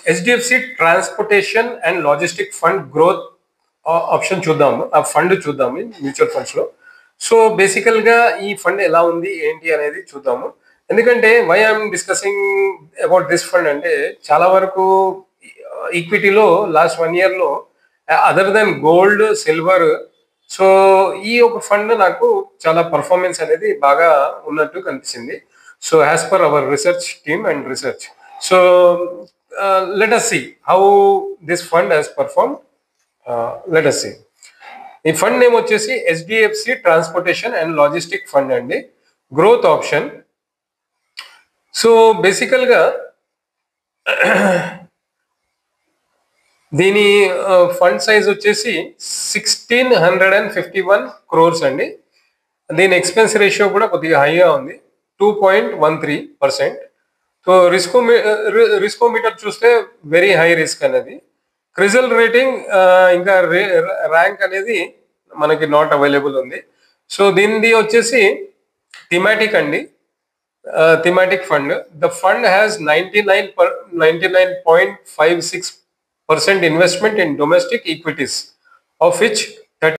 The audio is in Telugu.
HDFC transportation and logistic fund growth option చూద్దాము, ఆ ఫండ్ చూద్దాము మ్యూచువల్ ఫండ్స్ లో. సో బేసికల్ గా ఈ ఫండ్ ఎలా ఉంది ఏంటి అనేది చూద్దాము. ఎందుకంటే why I'm discussing about this fund అంటే చాలా వరకు ఈక్విటీలో లాస్ట్ 1 year లో other than gold, silver, so ఈ ఒక ఫండ్ నాకు చాలా పర్ఫార్మెన్స్ అనేది బాగా ఉన్నట్టు కనిపించింది. So as per hour research team and research, so let us see how this fund has performed. Let us see. ఈ ఫండ్ నేమ్ వచ్చేసి HDFC transportation and logistic fund అండి, గ్రోత్ ఆప్షన్. సో బేసికల్ గా దీని ఫండ్ సైజ్ వచ్చేసి 1651 crores అండి. దీని ఎక్స్పెన్స్ రేషియో కూడా కొద్దిగా హైగా ఉంది, 2.13%. సో రిస్కోమీటర్ చూస్తే వెరీ హై రిస్క్ అనేది. క్రిజల్ రేటింగ్ ఇంకా ర్యాంక్ అనేది మనకి నాట్ అవైలబుల్ ఉంది. సో దీనిది వచ్చేసి థిమాటిక్ అండి, thematic fund. The fund has 99.56% investment in domestic equities, of which